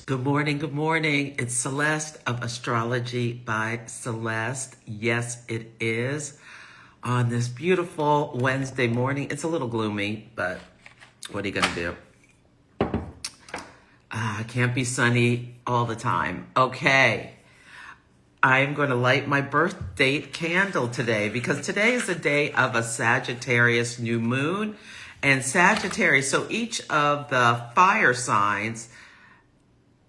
Good morning, good morning. It's Celeste of Astrology by Celeste. Yes, it is. On this beautiful Wednesday morning. It's a little gloomy, but what are you going to do? It can't be sunny all the time. Okay. I'm going to light my birth date candle today because today is the day of a Sagittarius new moon. And Sagittarius, so each of the fire signs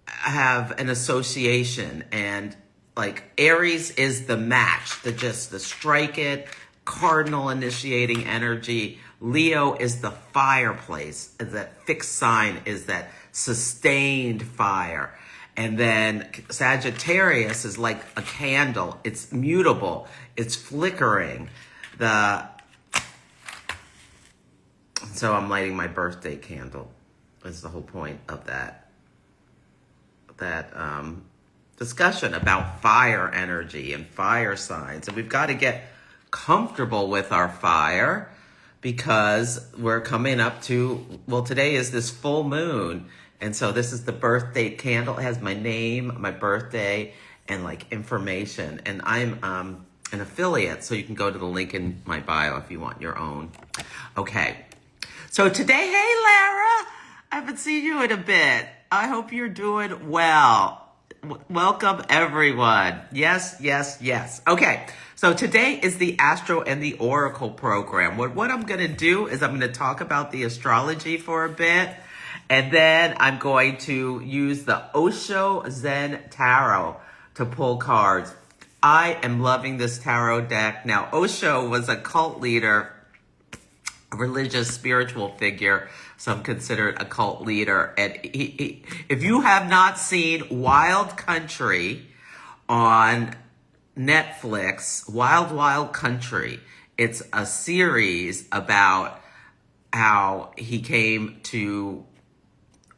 have an association, and like Aries is the match, the strike it, cardinal initiating energy. Leo is the fireplace, that fixed sign is that sustained fire. And then Sagittarius is like a candle. It's mutable. It's flickering. So I'm lighting my birthday candle. That's the whole point of that discussion about fire energy and fire signs. And we've got to get comfortable with our fire because we're coming up to, well, today is this full moon. And so this is the birth date candle. It has my name, my birthday, and like information. And I'm an affiliate, so you can go to the link in my bio if you want your own. Okay. So today, hey, Lara, I haven't seen you in a bit. I hope you're doing well. Welcome, everyone. Yes, yes, yes. Okay, so today is the Astro and the Oracle program. What I'm going to do is I'm going to talk about the astrology for a bit, and then I'm going to use the Osho Zen Tarot to pull cards. I am loving this tarot deck. Now, Osho was a cult leader, a religious, spiritual figure, so I'm considered a cult leader. And if you have not seen Wild Country on Netflix, Wild Country, it's a series about how he came to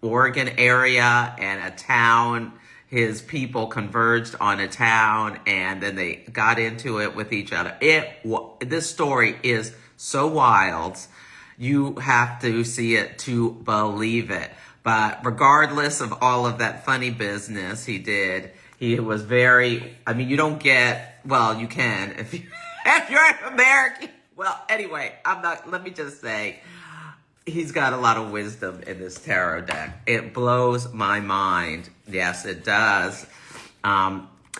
Oregon area and a town. His people converged on a town, and then they got into it with each other. This story is so wild. You have to see it to believe it. But regardless of all of that funny business he did, he was very, you don't get, well, you can if you're an American. Well, anyway, let me just say, he's got a lot of wisdom in this tarot deck. It blows my mind. Yes, it does.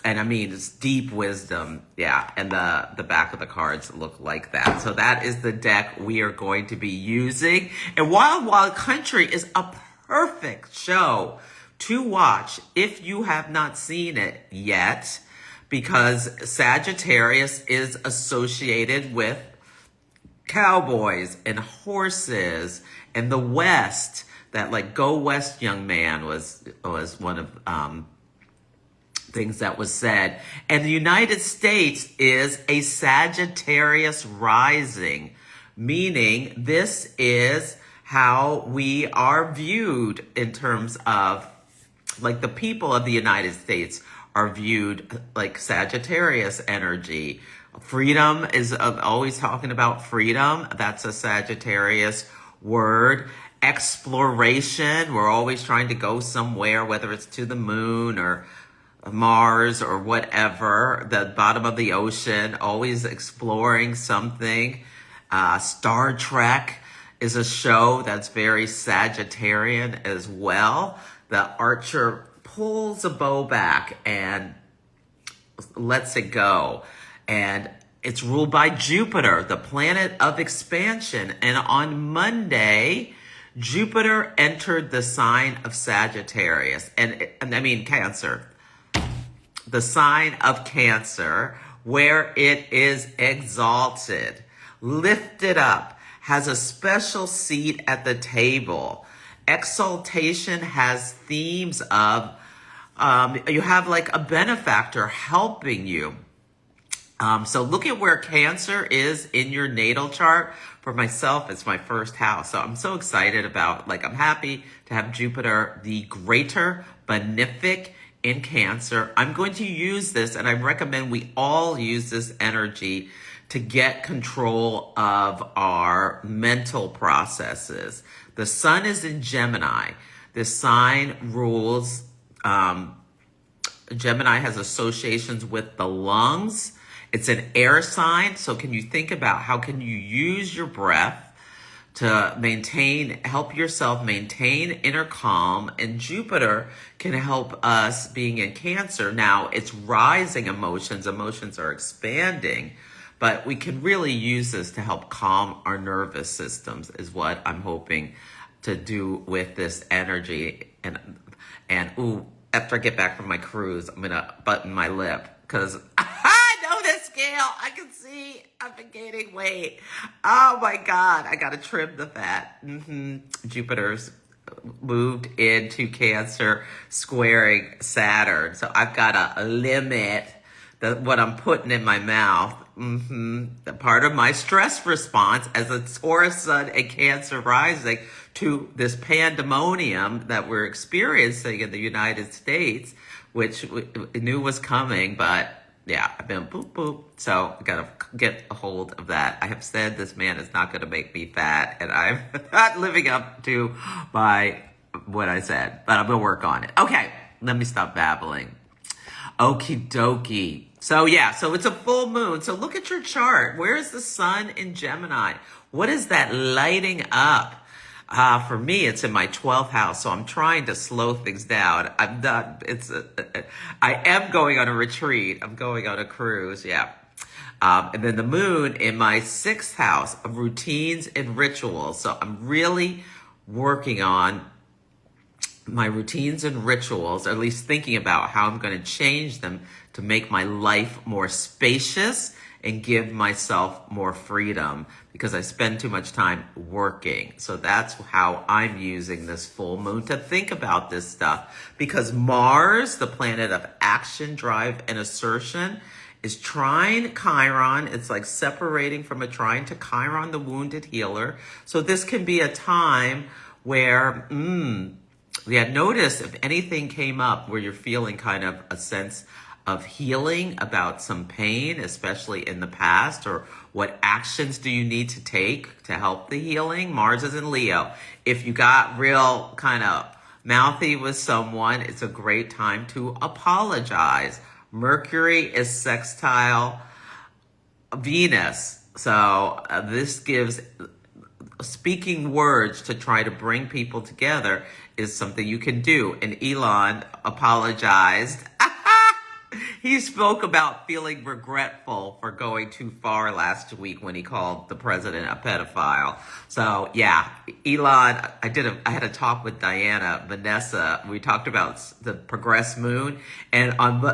And it's deep wisdom. Yeah. And the back of the cards look like that. So that is the deck we are going to be using. And Wild Country is a perfect show to watch if you have not seen it yet, because Sagittarius is associated with cowboys and horses and the West. That like Go West Young Man was one of things that was said. And the United States is a Sagittarius rising, meaning this is how we are viewed in terms of, like, the people of the United States are viewed like Sagittarius energy. Freedom is always talking about freedom. That's a Sagittarius word. Exploration, we're always trying to go somewhere, whether it's to the moon or Mars or whatever, the bottom of the ocean, always exploring something. Star Trek is a show that's very Sagittarian as well. The archer pulls a bow back and lets it go. And it's ruled by Jupiter, the planet of expansion. And on Monday, Jupiter entered the sign of Sagittarius, Cancer. The sign of Cancer, where it is exalted, lifted up, has a special seat at the table. Exaltation has themes of, you have like a benefactor helping you. So look at where Cancer is in your natal chart. For myself, it's my first house. So I'm so excited about, I'm happy to have Jupiter, the greater benefic, in Cancer. I'm going to use this, and I recommend we all use this energy to get control of our mental processes. The sun is in Gemini. This sign rules Gemini has associations with the lungs. It's an air sign. So can you think about how can you use your breath to help yourself maintain inner calm? And Jupiter can help us being in Cancer. Now it's rising emotions. Emotions are expanding, but we can really use this to help calm our nervous systems is what I'm hoping to do with this energy. And ooh, after I get back from my cruise, I'm going to button my lip because I know this scale. I can see I've been gaining weight. Oh my God. I got to trim the fat. Jupiter's moved into Cancer, squaring Saturn. So I've got to limit what I'm putting in my mouth. The part of my stress response as a Taurus sun and Cancer rising to this pandemonium that we're experiencing in the United States, which we knew was coming, but yeah, I've been boop, boop. So I gotta get a hold of that. I have said this man is not gonna make me fat, and I'm not living up to what I said, but I'm gonna work on it. Okay, let me stop babbling. Okie dokie. So yeah, so it's a full moon. So look at your chart. Where is the sun in Gemini? What is that lighting up? For me, it's in my 12th house, so I'm trying to slow things down. I'm not, I am going on a retreat. I'm going on a cruise, yeah. And then the moon in my 6th house of routines and rituals. So I'm really working on my routines and rituals, or at least thinking about how I'm going to change them to make my life more spacious and give myself more freedom because I spend too much time working. So that's how I'm using this full moon to think about this stuff, because Mars, the planet of action, drive, and assertion, is trine Chiron. It's like separating from a trine to Chiron, the wounded healer. So this can be a time where, notice if anything came up where you're feeling kind of a sense of healing about some pain, especially in the past, or what actions do you need to take to help the healing? Mars is in Leo. If you got real kind of mouthy with someone, it's a great time to apologize. Mercury is sextile Venus. So this gives speaking words to try to bring people together is something you can do. And Elon apologized. He spoke about feeling regretful for going too far last week when he called the president a pedophile. So yeah, Elon, I had a talk with Vanessa. We talked about the progressed moon, and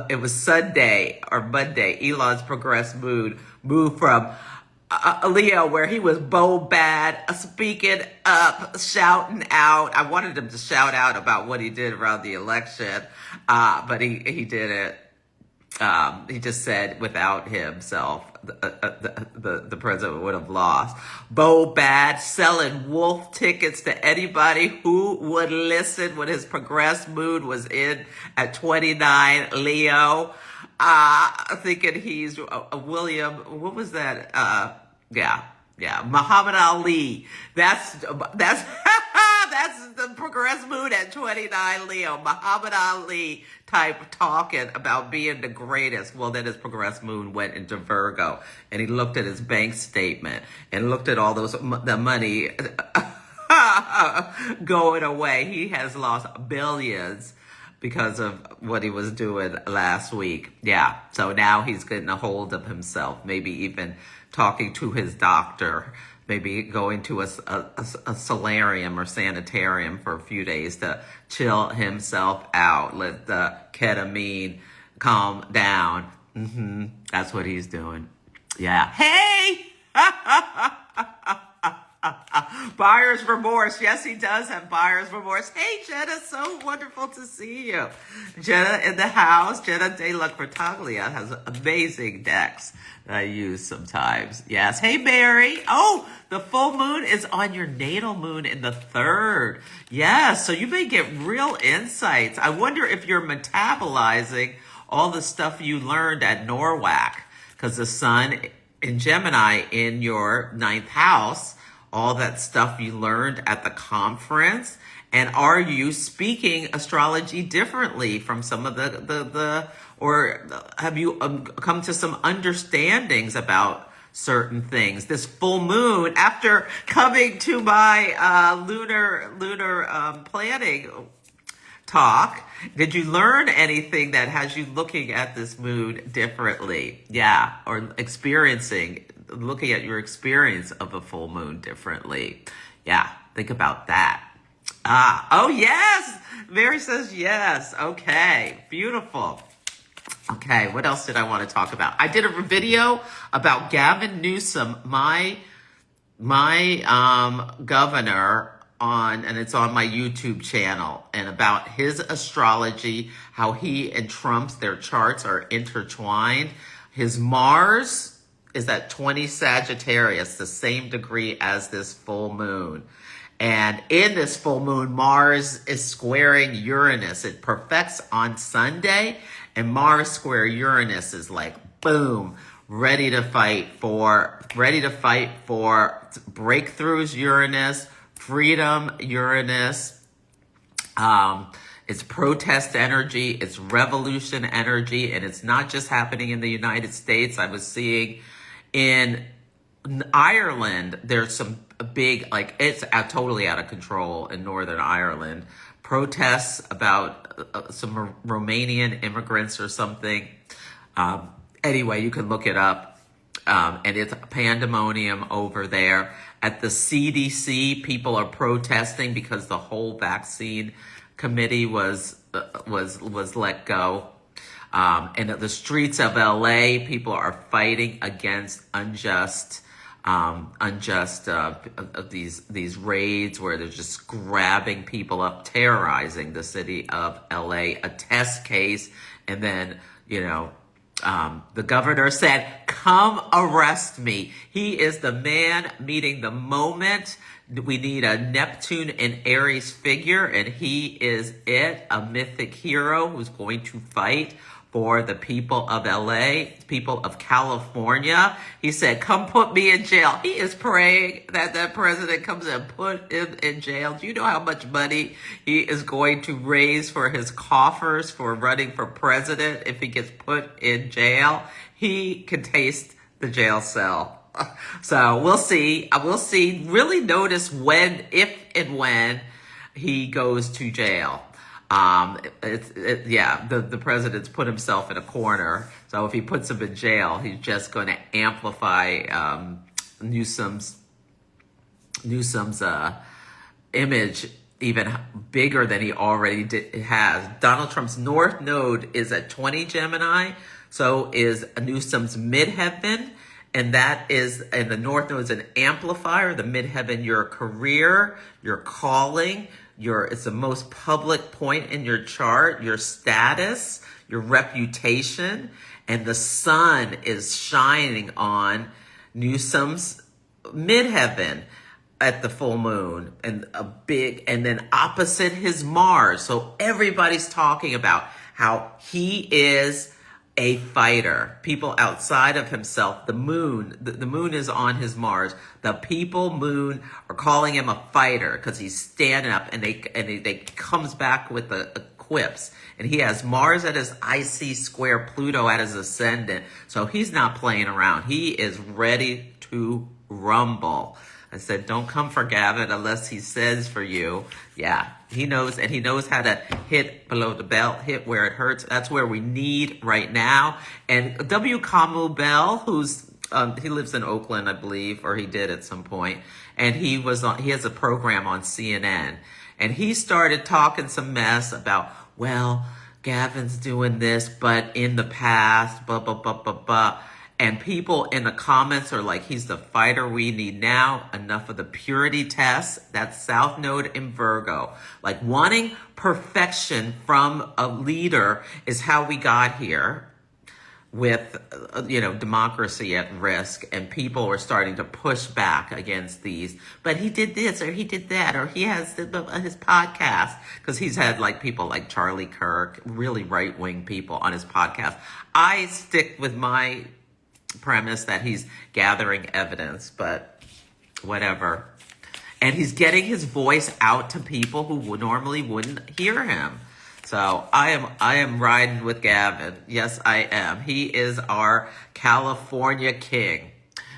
it was Sunday or Monday, Elon's progressed moon moved from Leo, where he was bold, bad, speaking up, shouting out. I wanted him to shout out about what he did around the election, but he didn't. He just said without himself, the president would have lost. Bold, bad, selling wolf tickets to anybody who would listen when his progressed mood was in at 29. Leo, thinking he's William. What was that? Muhammad Ali. That's that's the progressed mood at 29. Leo, Muhammad Ali type talking about being the greatest. Well, then his progressed moon went into Virgo, and he looked at his bank statement and looked at all the money going away. He has lost billions because of what he was doing last week. Yeah, so now he's getting a hold of himself, maybe even talking to his doctor, maybe going to a solarium or sanitarium for a few days to chill himself out, let the ketamine calm down. That's what he's doing. Yeah. Hey! Buyer's remorse. Yes, he does have buyer's remorse. Hey, Jenna, so wonderful to see you. Jenna in the house. Jenna de la Cortaglia has amazing decks that I use sometimes. Yes. Hey, Mary. Oh, the full moon is on your natal moon in the 3rd. Yes, so you may get real insights. I wonder if you're metabolizing all the stuff you learned at NORWAC, because the sun in Gemini in your 9th house, all that stuff you learned at the conference, And are you speaking astrology differently from some of or have you come to some understandings about certain things? This full moon, after coming to my lunar planning talk, did you learn anything that has you looking at this moon differently? Yeah, or looking at your experience of a full moon differently. Yeah, think about that. Oh yes! Mary says yes. Okay, beautiful. Okay, what else did I want to talk about? I did a video about Gavin Newsom, my governor, and it's on my YouTube channel, and about his astrology, how he and Trump's, their charts are intertwined. His Mars is at 20 Sagittarius, the same degree as this full moon. And in this full moon, Mars is squaring Uranus. It perfects on Sunday, and Mars square Uranus is like, boom, ready to fight for breakthroughs, Uranus, freedom, Uranus. It's protest energy, it's revolution energy, and it's not just happening in the United States. I was seeing in Ireland, there's some big, like, it's totally out of control in Northern Ireland. Protests about some Romanian immigrants or something. Anyway, you can look it up. And it's pandemonium over there. At the CDC, people are protesting because the whole vaccine committee was let go. And at the streets of LA, people are fighting against these raids where they're just grabbing people up, terrorizing the city of LA, a test case. And then, the governor said, come arrest me. He is the man meeting the moment. We need a Neptune and Aries figure, and he is it, a mythic hero who's going to fight for the people of LA, people of California. He said, come put me in jail. He is praying that the president comes and put him in jail. Do you know how much money he is going to raise for his coffers for running for president if he gets put in jail? He can taste the jail cell. So we'll see. We'll see. Really notice if and when he goes to jail. The president's put himself in a corner. So if he puts him in jail, he's just going to amplify Newsom's image even bigger than he already has. Donald Trump's North Node is at 20 Gemini. So is Newsom's midheaven. And the North Node is an amplifier. The midheaven, your career, your calling, it's the most public point in your chart, your status, your reputation, and the sun is shining on Newsom's midheaven at the full moon, and then opposite his Mars. So everybody's talking about how he is a fighter. People outside of himself, the moon is on his Mars. The people moon are calling him a fighter because he's standing up, and they comes back with the quips. And he has Mars at his IC square, Pluto at his ascendant. So he's not playing around. He is ready to rumble. I said, don't come for Gavin unless he says for you. Yeah, he knows, and he knows how to hit below the belt, hit where it hurts. That's where we need right now. And W. Kamau Bell, he lives in Oakland, I believe, or he did at some point, and he has a program on CNN, and he started talking some mess about, well, Gavin's doing this, but in the past, blah, blah, blah, blah, blah. And people in the comments are like, he's the fighter we need now. Enough of the purity tests. That's South Node in Virgo. Like, wanting perfection from a leader is how we got here with, democracy at risk. And people are starting to push back against these. But he did this or he did that, or he has his podcast. Because he's had people like Charlie Kirk, really right-wing people on his podcast. I stick with my premise that he's gathering evidence, but whatever. and he's getting his voice out to people who would normally wouldn't hear him. So I am riding with Gavin. Yes, I am. He is our California king.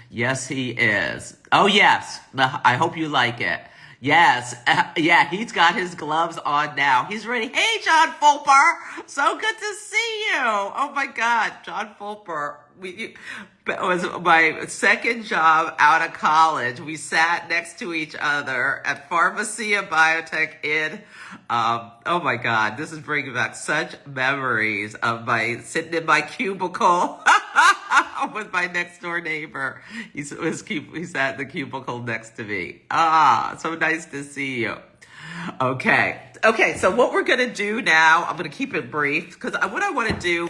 Yes, he is. Oh, yes. I hope you like it. Yes. Yeah, he's got his gloves on now. He's ready. Hey, John Fulper. So good to see you. Oh, my God. John Fulper. It was my second job out of college. We sat next to each other at Pharmacia Biotech in, oh my God, this is bringing back such memories of my sitting in my cubicle with my next door neighbor. He sat in the cubicle next to me. So nice to see you. Okay, so what we're going to do now, I'm going to keep it brief because what I want to do,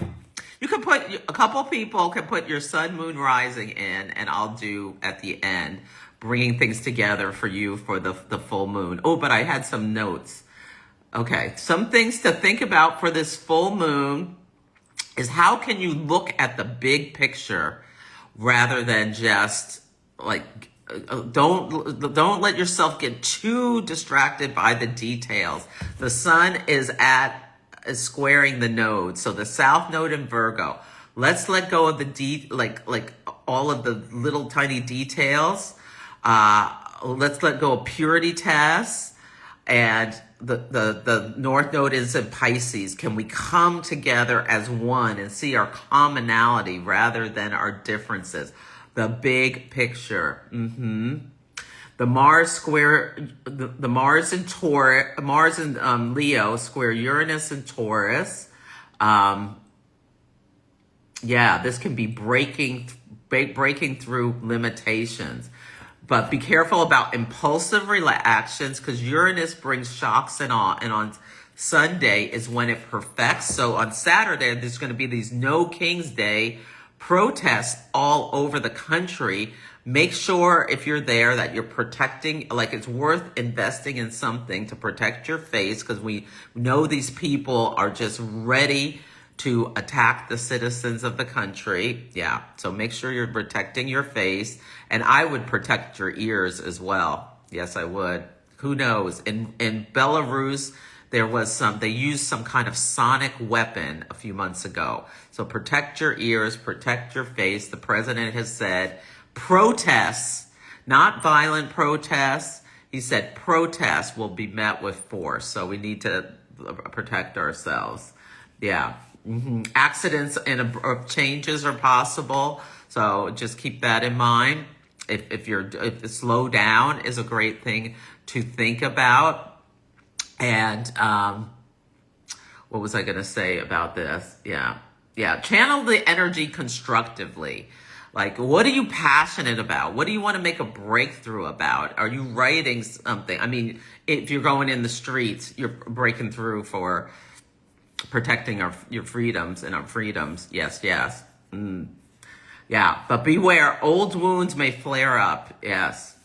you can put, a couple people can put your sun, moon, rising in, and I'll do at the end, bringing things together for you for the full moon. Oh, but I had some notes. Okay, some things to think about for this full moon is how can you look at the big picture rather than just like, don't let yourself get too distracted by the details. The sun is squaring the nodes. So the south node in Virgo. Let's let go of the like all of the little tiny details. Let's let go of purity tests. And the north node is in Pisces. Can we come together as one and see our commonality rather than our differences? The big picture. The Mars square, the Mars and Taurus, Mars and Leo square Uranus and Taurus. Yeah, this can be breaking through limitations. But be careful about impulsive actions because Uranus brings shocks and awe. And on Sunday is when it perfects. So on Saturday, there's going to be these No King's Day protests all over the country. Make sure if you're there that you're protecting, like it's worth investing in something to protect your face because we know these people are just ready to attack the citizens of the country. Yeah, so make sure you're protecting your face. And I would protect your ears as well. Yes, I would. Who knows? In Belarus, they used some kind of sonic weapon a few months ago. So protect your ears, protect your face. The president has said protests, not violent protests. He said protests will be met with force. So we need to protect ourselves. Yeah. Accidents and changes are possible. So just keep that in mind. If slow down is a great thing to think about. And what was I going to say about this? Yeah. Channel the energy constructively. Like, what are you passionate about? What do you want to make a breakthrough about? Are you writing something? I mean, if you're going in the streets, you're breaking through for protecting your freedoms and our freedoms. Yes. Yeah, but beware, old wounds may flare up. Yes.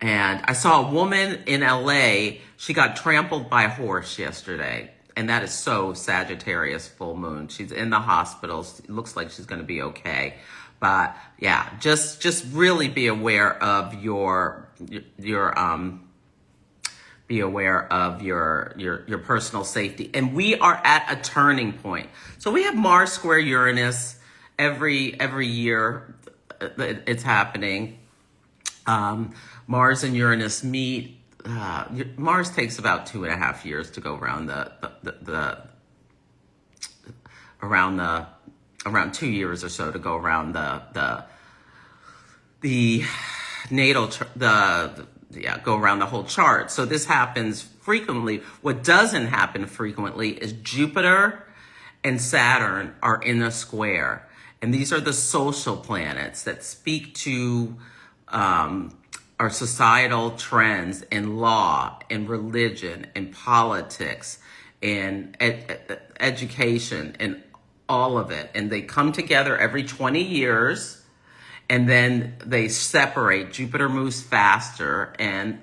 And I saw a woman in LA, she got trampled by a horse yesterday. And that is so Sagittarius full moon. She's in the hospital. It looks like she's going to be okay. But yeah, just really be aware of your personal safety. And we are at a turning point. So we have Mars square Uranus every year. It's happening. Mars and Uranus meet. Mars takes about 2.5 years to go around around 2 years or so to go around the natal go around the whole chart. So this happens frequently. What doesn't happen frequently is Jupiter and Saturn are in a square. And these are the social planets that speak to our societal trends in law, in religion, in politics, in education, and all of it. And they come together every 20 years. And then they separate. Jupiter moves faster. And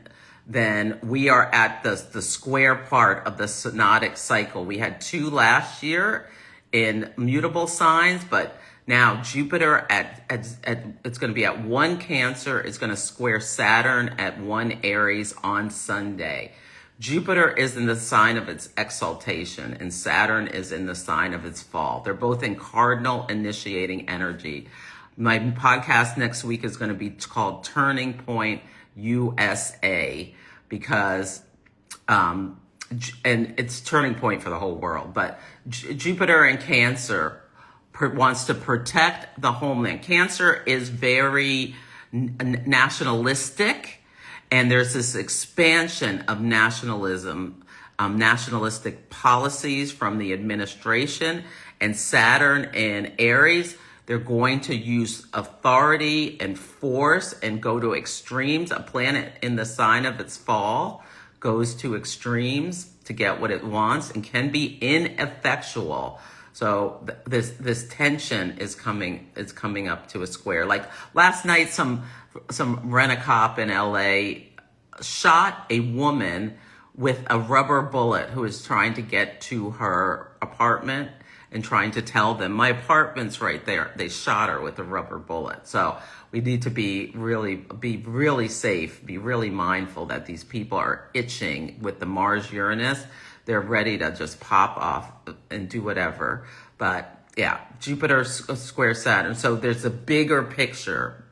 then we are at the square part of the synodic cycle. We had 2 last year in mutable signs, but Now, Jupiter it's going to be at 1 Cancer. It's going to square Saturn at 1 Aries on Sunday. Jupiter is in the sign of its exaltation, and Saturn is in the sign of its fall. They're both in cardinal initiating energy. My podcast next week is going to be called Turning Point USA, because and it's turning point for the whole world. But Jupiter in Cancer wants to protect the homeland. Cancer is very nationalistic, and there's this expansion of nationalism, nationalistic policies from the administration. And Saturn in Aries, they're going to use authority and force and go to extremes. A planet in the sign of its fall goes to extremes to get what it wants and can be ineffectual. So this tension is coming up to a square. Like last night, some rent-a-cop in LA shot a woman with a rubber bullet who was trying to get to her apartment and trying to tell them, my apartment's right there. They shot her with a rubber bullet. So we need to be really safe, be really mindful that these people are itching with the Mars-Uranus. They're ready to just pop off and do whatever. But yeah, Jupiter square Saturn. So there's a bigger picture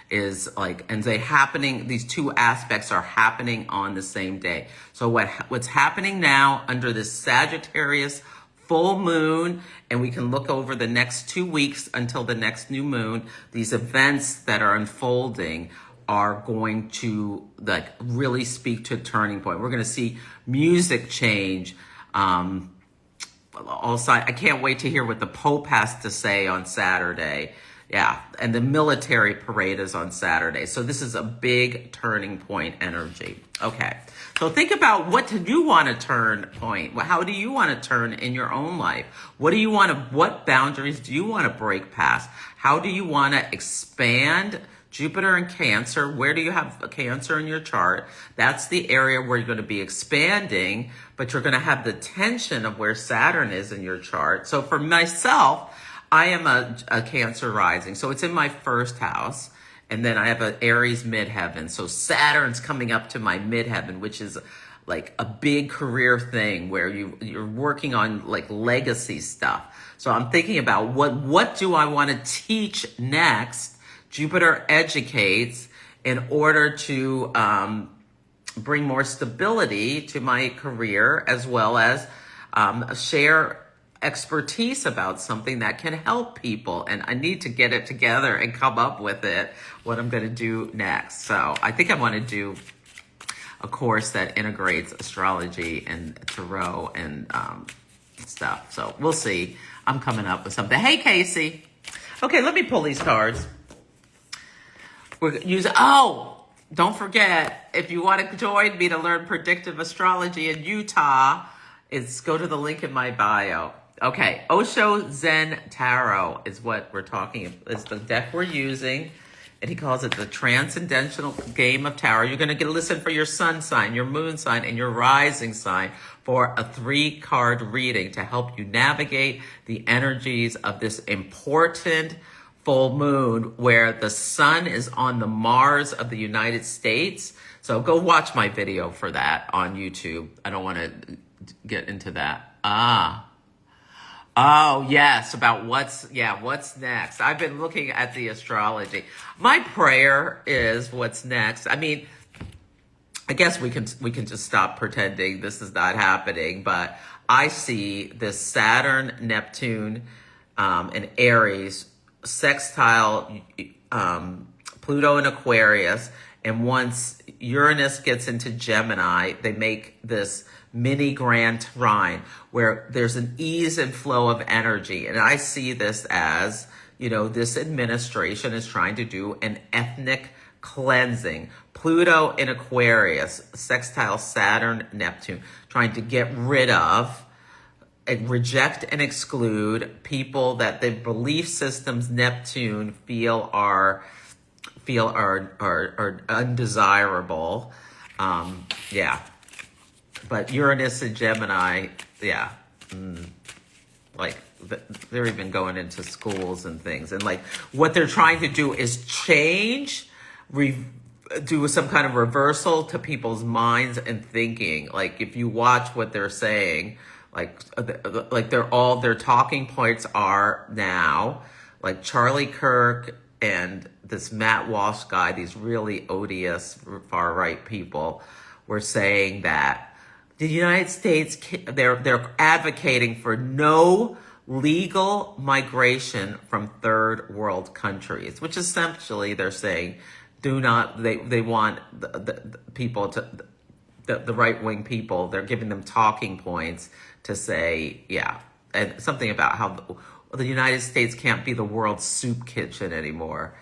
is like, and these two aspects are happening on the same day. So what's happening now under this Sagittarius full moon, and we can look over the next 2 weeks until the next new moon, these events that are unfolding are going to like really speak to a turning point. We're going to see music change. Also, I can't wait to hear what the Pope has to say on Saturday. Yeah, and the military parade is on Saturday. So this is a big turning point energy. Okay, so think about, what do you want to turn point? How do you want to turn in your own life? What boundaries do you want to break past? How do you want to expand? Jupiter and Cancer, where do you have a Cancer in your chart? That's the area where you're going to be expanding, but you're going to have the tension of where Saturn is in your chart. So for myself, I am a Cancer rising, so it's in my first house. And then I have an Aries midheaven. So Saturn's coming up to my midheaven, which is like a big career thing where you're working on like legacy stuff. So I'm thinking about what do I want to teach next? Jupiter educates in order to bring more stability to my career, as well as share expertise about something that can help people. And I need to get it together and come up with what I'm going to do next. So I think I want to do a course that integrates astrology and tarot and stuff. So we'll see. I'm coming up with something. Hey, Casey. Okay, let me pull these cards. Don't forget, if you want to join me to learn predictive astrology in Utah, go to the link in my bio. Okay, Osho Zen Tarot is what we're talking about. It's the deck we're using, and he calls it the transcendental game of tarot. You're going to listen for your sun sign, your moon sign, and your rising sign for a 3-card reading to help you navigate the energies of this important full moon, where the sun is on the Mars of the United States. So go watch my video for that on YouTube. I don't want to get into that. Oh, yes, about what's next. I've been looking at the astrology. My prayer is what's next. I mean, I guess we can just stop pretending this is not happening, but I see this Saturn, Neptune, and Aries sextile Pluto and Aquarius, and once Uranus gets into Gemini, they make this mini grand trine where there's an ease and flow of energy. And I see this as, this administration is trying to do an ethnic cleansing. Pluto in Aquarius, sextile Saturn, Neptune, trying to get rid of and reject and exclude people that the belief systems Neptune feel are undesirable. But Uranus and Gemini, Like, they're even going into schools and things. And like, what they're trying to do is change, do some kind of reversal to people's minds and thinking. Like, if you watch what they're saying, like their talking points are now, like Charlie Kirk and this Matt Walsh guy, these really odious far-right people, were saying that the United States, they're advocating for no legal migration from third world countries, which essentially they're saying they want the people to, the right-wing people, they're giving them talking points to say, yeah, and something about how the United States can't be the world's soup kitchen anymore.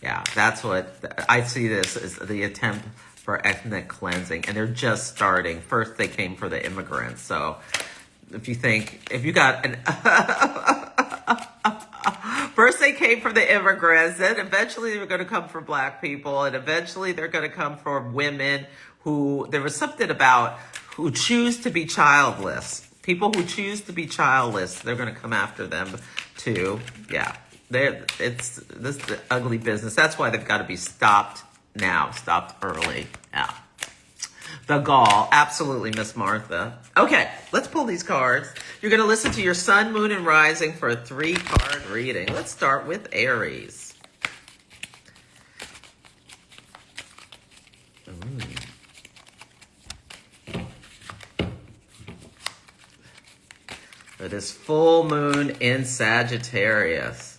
Yeah, that's what I see this as, the attempt for ethnic cleansing, and they're just starting. First, they came for the immigrants. So if you got an first they came for the immigrants, then eventually they're going to come for black people, and eventually they're going to come for women who, there was something about who choose to be childless. People who choose to be childless, they're going to come after them too. Yeah, this is the ugly business. That's why they've got to be stopped now, stopped early. Yeah. The gall. Absolutely, Miss Martha. Okay, let's pull these cards. You're going to listen to your sun, moon, and rising for a 3-card reading. Let's start with Aries. For this full moon in Sagittarius.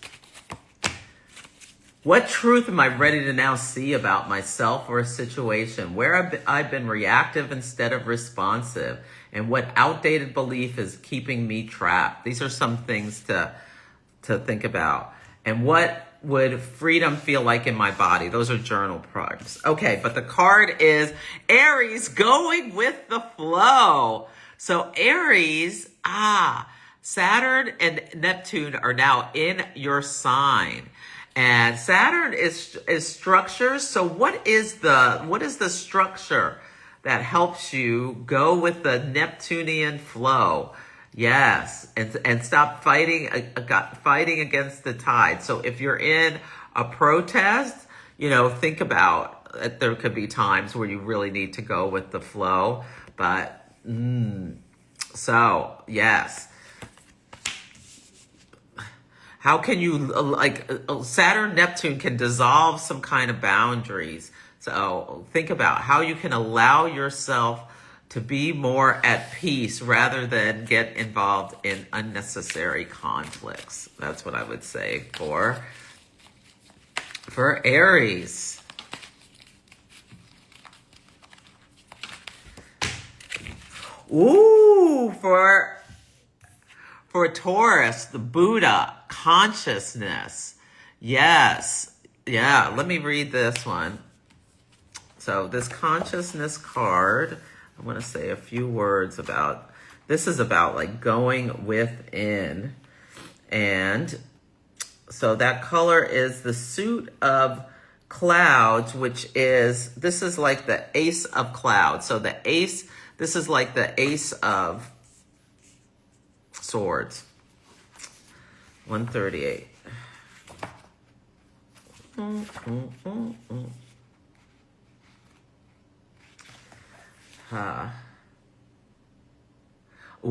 What truth am I ready to now see about myself or a situation? Where I've been reactive instead of responsive? And what outdated belief is keeping me trapped? These are some things to think about. And what would freedom feel like in my body? Those are journal prompts. Okay, but the card is Aries, going with the flow. So Aries, Saturn and Neptune are now in your sign. And Saturn is structure. So what is the structure that helps you go with the Neptunian flow? Yes, and stop fighting against the tide. So if you're in a protest, think about that there could be times where you really need to go with the flow. But so yes. How can you, Saturn, Neptune can dissolve some kind of boundaries. So think about how you can allow yourself to be more at peace rather than get involved in unnecessary conflicts. That's what I would say for Aries. Ooh, for Taurus, the Buddha, consciousness. Yes. Yeah, let me read this one. So this consciousness card, I want to say a few words about, this is about like going within. And so that color is the suit of clouds, this is like the ace of clouds. So this is like the ace of swords. 138. Oh,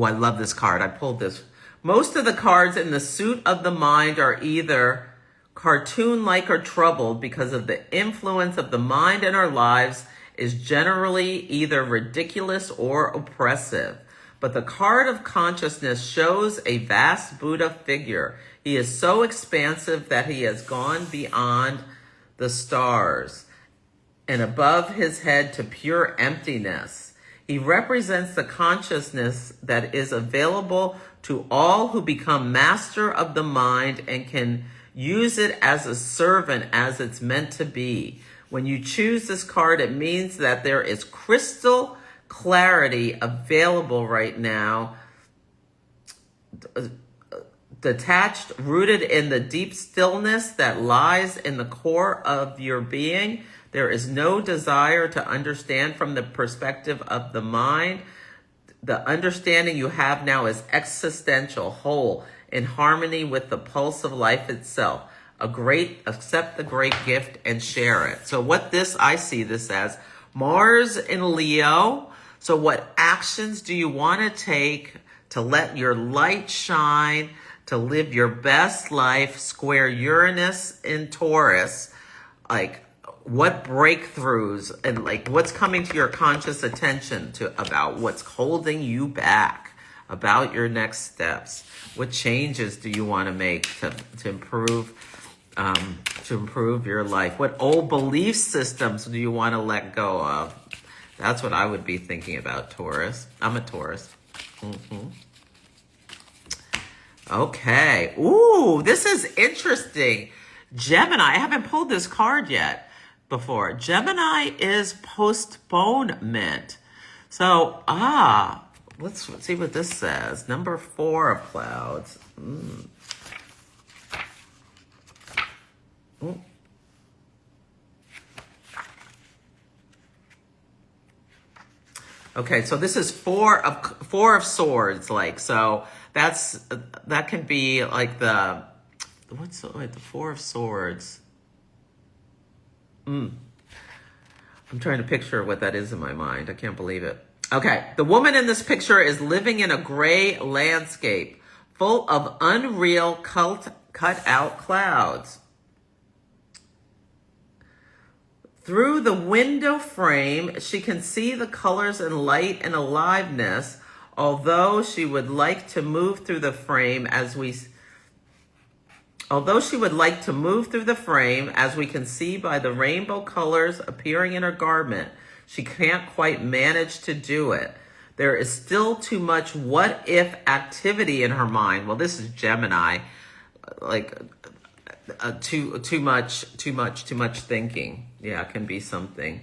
I love this card. I pulled this. Most of the cards in the suit of the mind are either cartoon-like or troubled because of the influence of the mind in our lives is generally either ridiculous or oppressive. But the card of consciousness shows a vast Buddha figure. He is so expansive that he has gone beyond the stars and above his head to pure emptiness. He represents the consciousness that is available to all who become master of the mind and can use it as a servant as it's meant to be. When you choose this card, it means that there is crystal clarity available right now, detached, rooted in the deep stillness that lies in the core of your being. There is no desire to understand from the perspective of the mind. The understanding you have now is existential, whole, in harmony with the pulse of life itself. Accept the great gift and share it. So I see this as Mars in Leo. So what actions do you want to take to let your light shine, to live your best life? Square Uranus in Taurus. Like, what breakthroughs and like what's coming to your conscious attention about what's holding you back, about your next steps? What changes do you want to make to improve your life? What old belief systems do you want to let go of? That's what I would be thinking about, Taurus. I'm a Taurus. Okay. Ooh, this is interesting. Gemini. I haven't pulled this card yet before. Gemini is postponement. So, let's see what this says. Number 4 of clouds. Ooh. Okay, so this is four of swords, like, so that can be like the 4 of swords. I'm trying to picture what that is in my mind. I can't believe it. Okay, the woman in this picture is living in a gray landscape full of unreal cut out clouds. Through the window frame, she can see the colors and light and aliveness, although she would like to move through the frame as we can see by the rainbow colors appearing in her garment. She can't quite manage to do it. There is still too much what if activity in her mind. Well, this is Gemini, like too much thinking. Yeah, it can be something.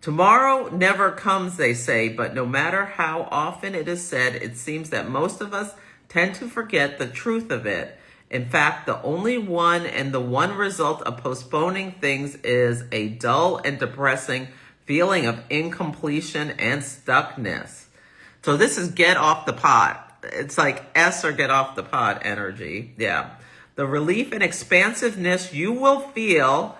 Tomorrow never comes, they say, but no matter how often it is said, it seems that most of us tend to forget the truth of it. In fact, the only one and the one result of postponing things is a dull and depressing feeling of incompletion and stuckness. So this is get off the pot. It's like S or get off the pot energy. Yeah. The relief and expansiveness you will feel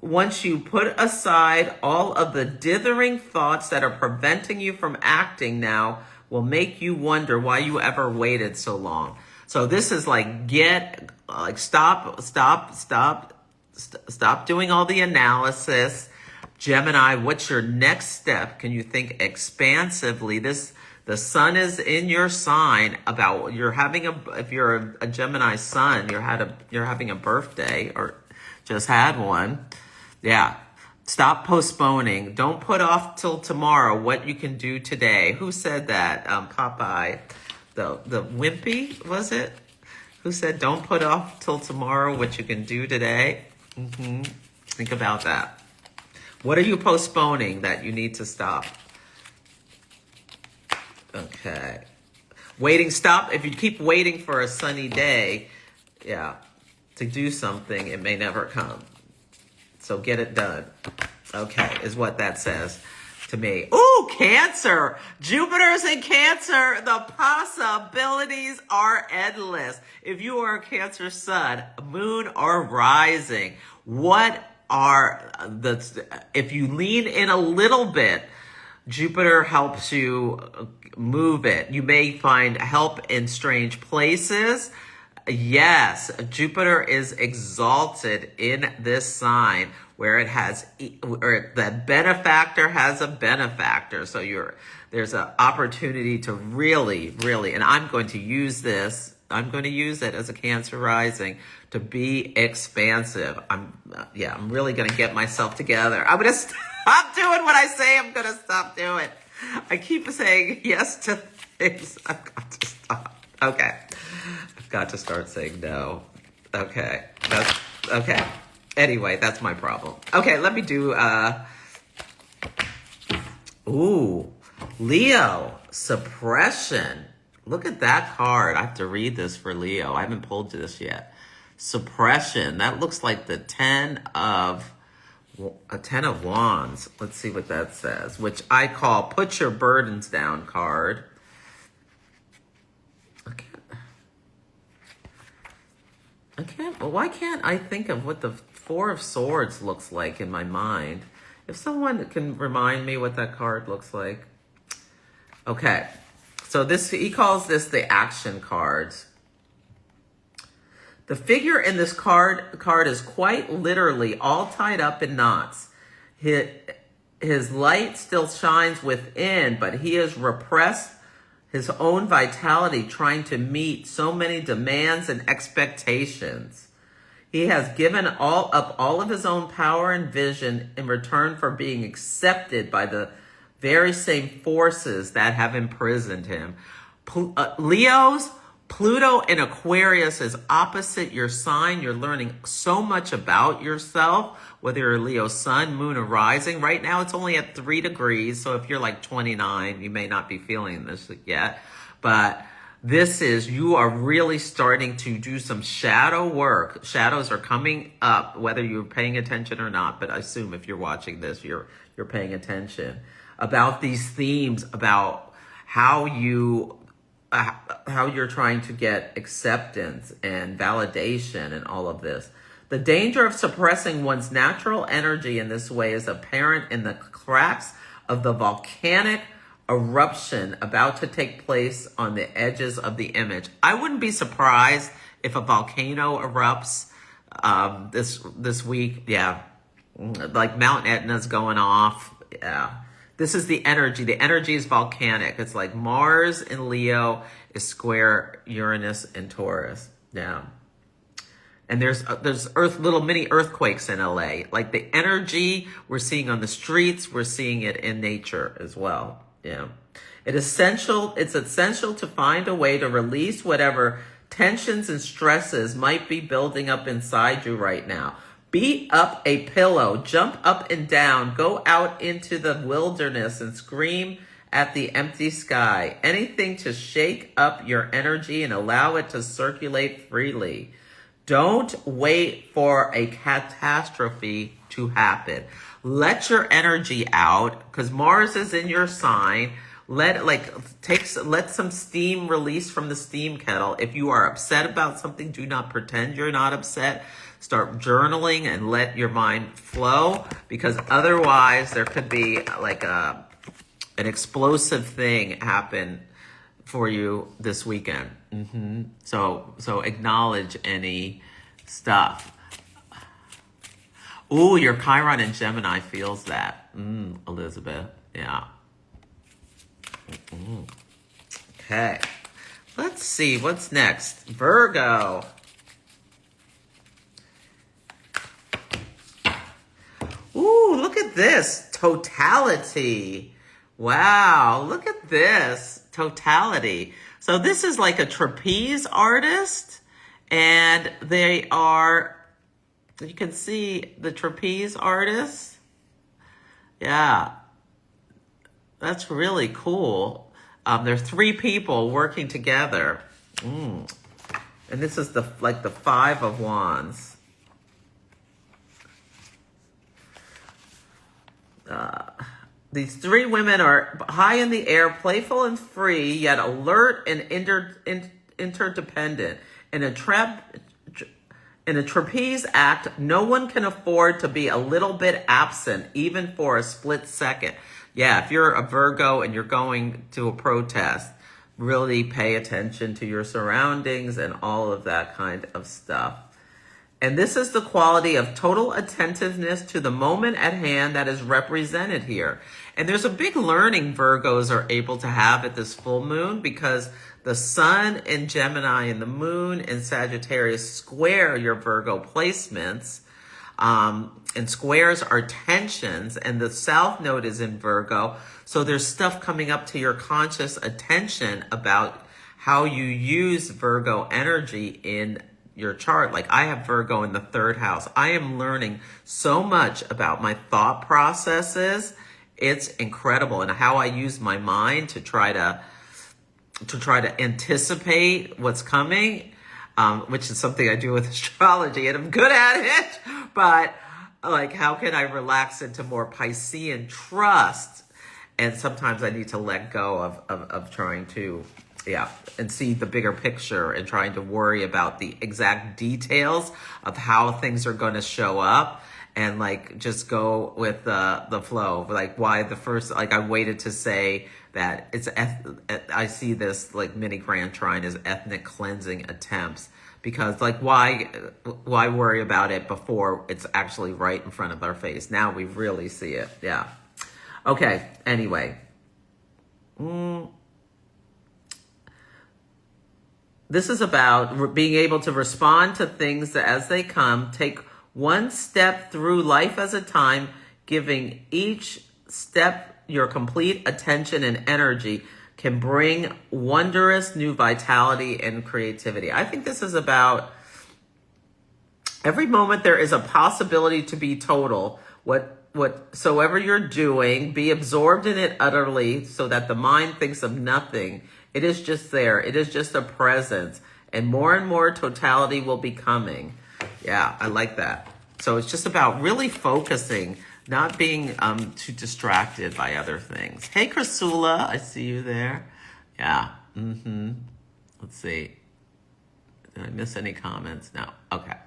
once you put aside all of the dithering thoughts that are preventing you from acting now will make you wonder why you ever waited so long. So this is like stop doing all the analysis. Gemini, what's your next step? Can you think expansively? The sun is in your sign. If you're a Gemini sun, you're having a birthday or just had one. Yeah. Stop postponing. Don't put off till tomorrow what you can do today. Who said that? Popeye. The Wimpy, was it? Who said don't put off till tomorrow what you can do today? Think about that. What are you postponing that you need to stop? Okay. Stop. If you keep waiting for a sunny day, to do something, it may never come. So get it done. Okay, is what that says to me. Ooh, Cancer. Jupiter's in Cancer. The possibilities are endless. If you are a Cancer sun, moon, or rising, if you lean in a little bit, Jupiter helps you move it. You may find help in strange places. Yes, Jupiter is exalted in this sign where the benefactor has a benefactor. So there's an opportunity to really, and I'm going to use it as a Cancer rising to be expansive. I'm really going to get myself together. I'm going to stop doing what I say I'm going to stop doing. I keep saying yes to things. I've got to stop. Okay. I've got to start saying no. Okay. Okay. Anyway, that's my problem. Okay, let me do, Leo, Suppression. Look at that card. I have to read this for Leo. I haven't pulled this yet. Suppression. That looks like the 10 of A 10 of Wands. Let's see what that says, which I call put your burdens down card. Well, why can't I think of what the Four of Swords looks like in my mind? If someone can remind me what that card looks like. Okay. So he calls this the action cards. The figure in this card is quite literally all tied up in knots. His light still shines within, but he has repressed his own vitality, trying to meet so many demands and expectations. He has given up all of his own power and vision in return for being accepted by the very same forces that have imprisoned him. Leos, Pluto in Aquarius is opposite your sign. You're learning so much about yourself, whether you're a Leo sun, moon, or rising. Right now, it's only at 3 degrees. So if you're like 29, you may not be feeling this yet. But you are really starting to do some shadow work. Shadows are coming up, whether you're paying attention or not. But I assume if you're watching this, you're paying attention. About these themes, about how you're trying to get acceptance and validation and all of this. The danger of suppressing one's natural energy in this way is apparent in the cracks of the volcanic eruption about to take place on the edges of the image. I wouldn't be surprised if a volcano erupts this week. Yeah, like Mount Etna's going off. Yeah. This is the energy. The energy is volcanic. It's like Mars in Leo is square Uranus and Taurus. Yeah. And there's little mini earthquakes in LA. Like the energy we're seeing on the streets, we're seeing it in nature as well. Yeah. It's essential to find a way to release whatever tensions and stresses might be building up inside you right now. Beat up a pillow, jump up and down, go out into the wilderness and scream at the empty sky. Anything to shake up your energy and allow it to circulate freely. Don't wait for a catastrophe to happen. Let your energy out, because Mars is in your sign. Let some steam release from the steam kettle. If you are upset about something, do not pretend you're not upset. Start journaling and let your mind flow, because otherwise there could be like an explosive thing happen for you this weekend. So acknowledge any stuff. Ooh, your Chiron in Gemini feels that. Elizabeth. Yeah. Okay. Let's see what's next. Virgo. Ooh, look at this. Totality. Wow, look at this. Totality. So this is like a trapeze artist, and they are, you can see the trapeze artist. Yeah, that's really cool. There's 3 people working together. And this is the Five of Wands. These 3 women are high in the air, playful and free, yet alert and interdependent. In a trapeze act, no one can afford to be a little bit absent, even for a split second. Yeah, if you're a Virgo and you're going to a protest, really pay attention to your surroundings and all of that kind of stuff. And this is the quality of total attentiveness to the moment at hand that is represented here. And there's a big learning Virgos are able to have at this full moon, because the sun in Gemini and the moon in Sagittarius square your Virgo placements. And squares are tensions, and the South Node is in Virgo. So there's stuff coming up to your conscious attention about how you use Virgo energy in your chart. Like I have Virgo in the 3rd house. I am learning so much about my thought processes. It's incredible, and how I use my mind to try to anticipate what's coming, which is something I do with astrology, and I'm good at it. But like, how can I relax into more Piscean trust? And sometimes I need to let go of trying to, and see the bigger picture and trying to worry about the exact details of how things are going to show up, and like just go with the flow. Like why the first, like I waited to say that I see this like mini grand trine as ethnic cleansing attempts, because like why worry about it before it's actually right in front of our face? Now we really see it. Yeah. Okay. Anyway. This is about being able to respond to things as they come, take one step through life at a time, giving each step your complete attention and energy can bring wondrous new vitality and creativity. I think this is about every moment there is a possibility to be total. Whatsoever you're doing, be absorbed in it utterly so that the mind thinks of nothing. It is just there. It is just a presence. And more totality will be coming. Yeah, I like that. So it's just about really focusing, not being too distracted by other things. Hey, Chrysula, I see you there. Yeah. Let's see. Did I miss any comments? No. Okay.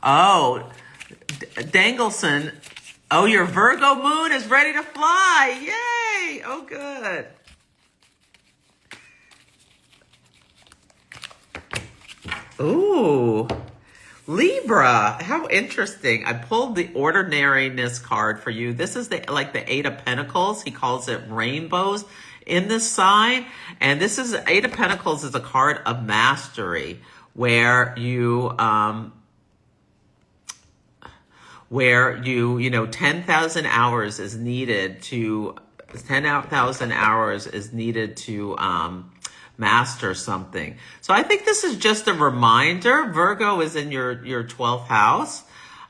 Oh, Dangleson. Oh, your Virgo moon is ready to fly. Yay. Oh, good. Ooh, Libra, how interesting. I pulled the ordinariness card for you. This is the Eight of Pentacles. He calls it rainbows in this sign. And this is Eight of Pentacles is a card of mastery where you 10,000 hours is needed to master something. So I think this is just a reminder. Virgo is in your 12th house,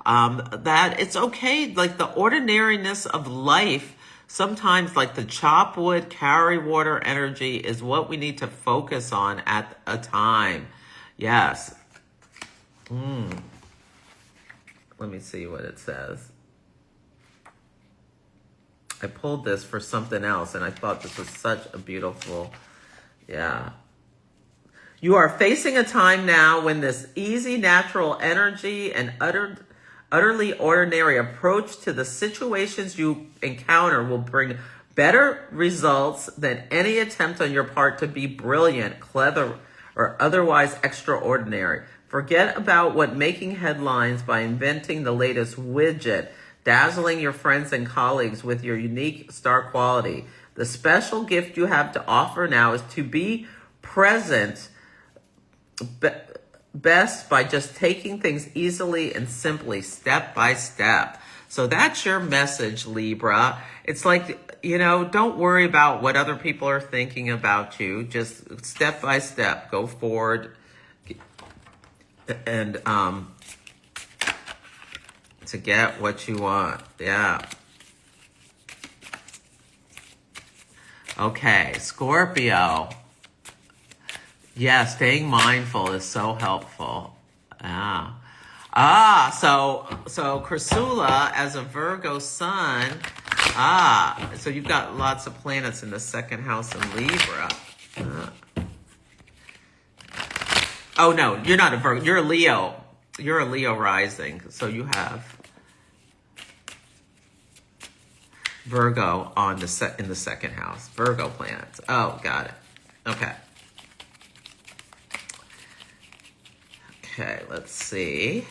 that it's okay. Like the ordinariness of life, sometimes like the chop wood, carry water energy is what we need to focus on at a time. Yes. Let me see what it says. I pulled this for something else and I thought this was such a beautiful, yeah. You are facing a time now when this easy, natural energy and utterly ordinary approach to the situations you encounter will bring better results than any attempt on your part to be brilliant, clever, or otherwise extraordinary. Forget about what making headlines by inventing the latest widget, dazzling your friends and colleagues with your unique star quality. The special gift you have to offer now is to be present best by just taking things easily and simply, step by step. So that's your message, Libra. It's like, don't worry about what other people are thinking about you. Just step by step, go forward. And to get what you want. Yeah. Okay, Scorpio. Yeah, staying mindful is so helpful. Yeah. So Chrysula as a Virgo sun. So you've got lots of planets in the second house in Libra. Oh no, you're not a Virgo. You're a Leo. You're a Leo rising. So you have Virgo in the second house. Virgo planets. Oh, got it. Okay. Okay, let's see.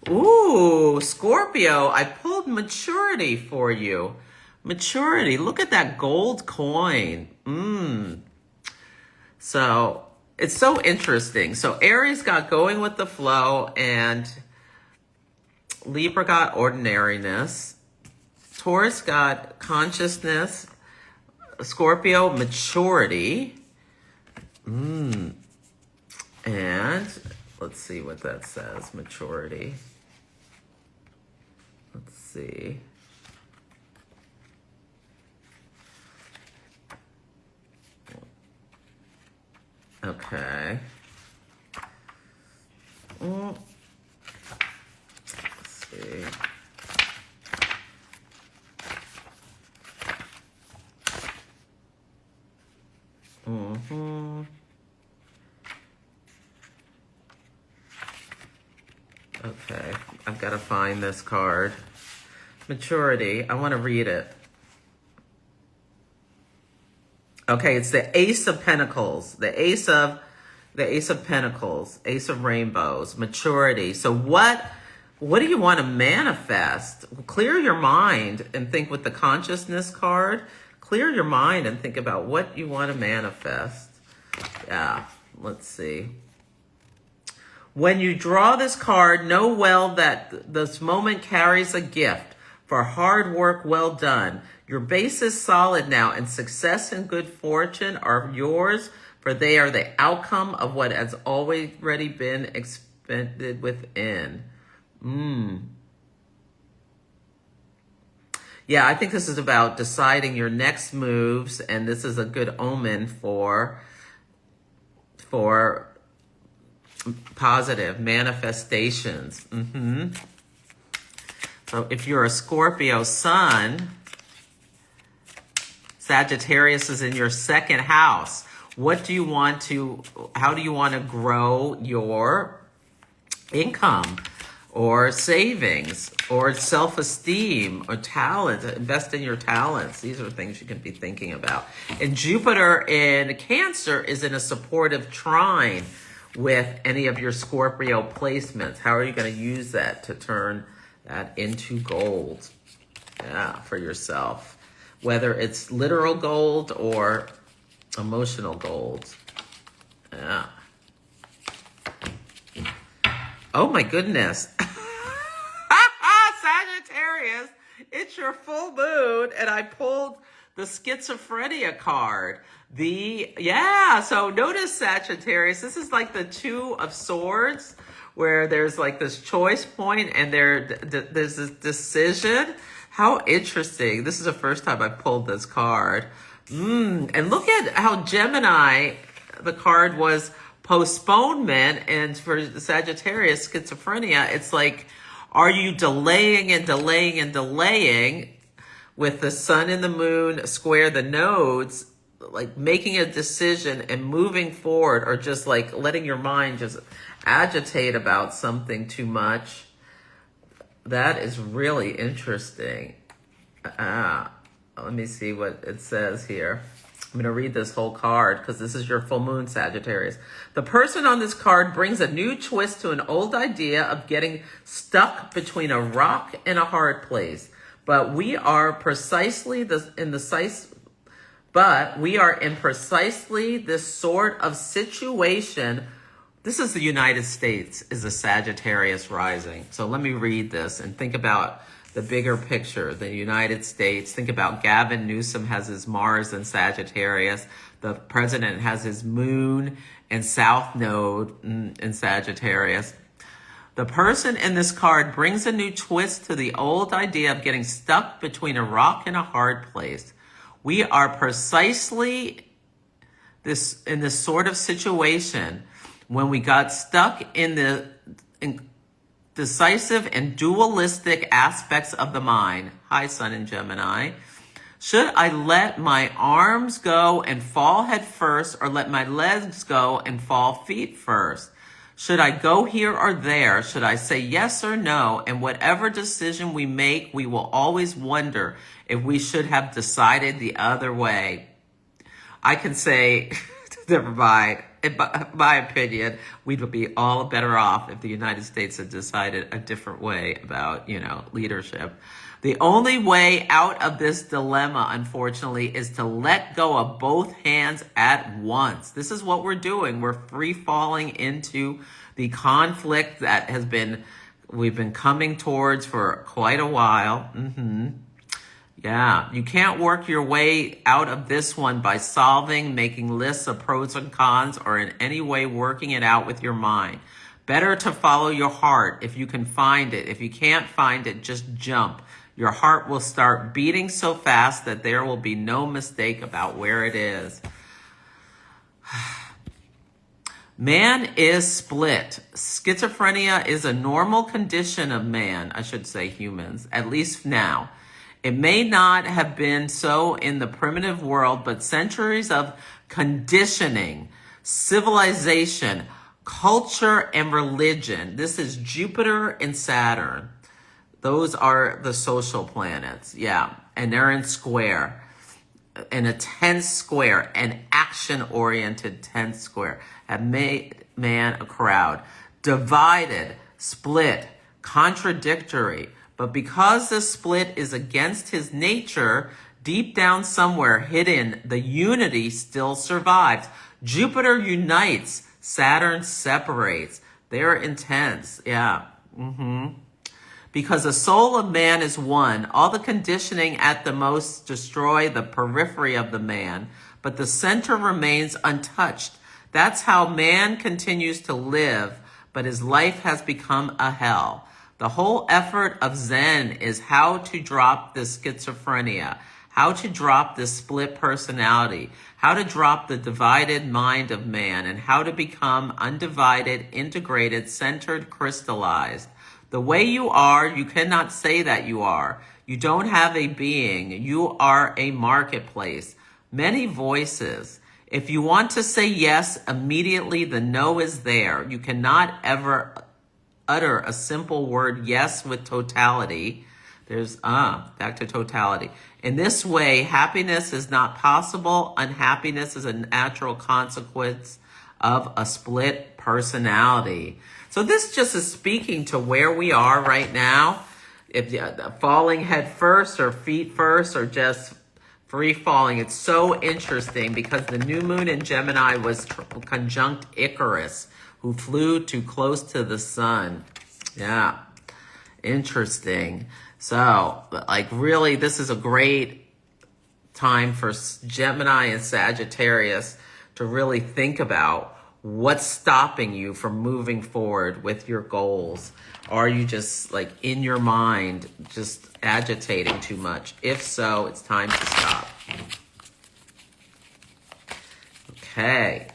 Ooh, Scorpio, I pulled maturity for you. Maturity. Look at that gold coin. So it's so interesting. So Aries got going with the flow and Libra got ordinariness. Taurus got consciousness. Scorpio, maturity. And let's see what that says. Maturity. Let's see. Okay. Let's see. Okay, I've got to find this card. Maturity. I want to read it. Okay, it's the Ace of Pentacles. The Ace of Pentacles. Ace of Rainbows. Maturity. So what do you want to manifest? Clear your mind and think with the Consciousness card. Clear your mind and think about what you want to manifest. Yeah, let's see. When you draw this card, know well that this moment carries a gift for hard work well done. Your base is solid now, and success and good fortune are yours, for they are the outcome of what has already been expended within. Yeah, I think this is about deciding your next moves, and this is a good omen for positive manifestations. So if you're a Scorpio sun, Sagittarius is in your second house. How do you want to grow your income or savings or self-esteem or talent? Invest in your talents. These are things you can be thinking about. And Jupiter in Cancer is in a supportive trine with any of your Scorpio placements. How are you going to use that to turn that into gold? Yeah, for yourself. Whether it's literal gold or emotional gold. Yeah. Oh my goodness. Sagittarius, it's your full moon, and I pulled the schizophrenia card. So notice Sagittarius, this is like the Two of Swords, where there's like this choice point and there's this decision. How interesting. This is the first time I've pulled this card. And look at how Gemini, the card was postponement, and for Sagittarius, schizophrenia, it's like, are you delaying and delaying and delaying with the sun and the moon square the nodes, like making a decision and moving forward, or just like letting your mind just agitate about something too much? That is really interesting. Let me see what it says here. I'm going to read this whole card because this is your full moon, Sagittarius. The person on this card brings a new twist to an old idea of getting stuck between a rock and a hard place. But we are in precisely this sort of situation. This is the United States, is a Sagittarius rising. So let me read this and think about the bigger picture. The United States, think about Gavin Newsom has his Mars in Sagittarius. The president has his moon and south node in Sagittarius. The person in this card brings a new twist to the old idea of getting stuck between a rock and a hard place. We are precisely in this sort of situation when we got stuck in the decisive and dualistic aspects of the mind. Hi, Sun in Gemini. Should I let my arms go and fall head first, or let my legs go and fall feet first? Should I go here or there? Should I say yes or no? And whatever decision we make, we will always wonder if we should have decided the other way. I can say, never mind. In my opinion, we would be all better off if the United States had decided a different way about, leadership. The only way out of this dilemma, unfortunately, is to let go of both hands at once. This is what we're doing. We're free falling into the conflict that we've been coming towards for quite a while. Yeah, you can't work your way out of this one by making lists of pros and cons, or in any way working it out with your mind. Better to follow your heart if you can find it. If you can't find it, just jump. Your heart will start beating so fast that there will be no mistake about where it is. Man is split. Schizophrenia is a normal condition of man, I should say humans, at least now. It may not have been so in the primitive world, but centuries of conditioning, civilization, culture, and religion. This is Jupiter and Saturn. Those are the social planets, yeah. And they're in square, in a tense square, an action-oriented tense square. Have made man a crowd. Divided, split, contradictory. But because the split is against his nature, deep down somewhere hidden, the unity still survives. Jupiter unites, Saturn separates. They're intense, yeah. Because the soul of man is one. All the conditioning at the most destroy the periphery of the man, but the center remains untouched. That's how man continues to live, but his life has become a hell. The whole effort of Zen is how to drop the schizophrenia, how to drop the split personality, how to drop the divided mind of man, and how to become undivided, integrated, centered, crystallized. The way you are, you cannot say that you are. You don't have a being. You are a marketplace. Many voices. If you want to say yes, immediately the no is there. You cannot ever utter a simple word yes with totality. There's, back to totality. In this way, happiness is not possible. Unhappiness is a natural consequence of a split personality. So this just is speaking to where we are right now. If falling head first or feet first or just free falling. It's so interesting because the new moon in Gemini was conjunct Icarus, who flew too close to the sun. Yeah, interesting. So, like, really, this is a great time for Gemini and Sagittarius to really think about what's stopping you from moving forward with your goals. Are you just, like, in your mind, just agitating too much? If so, it's time to stop. Okay.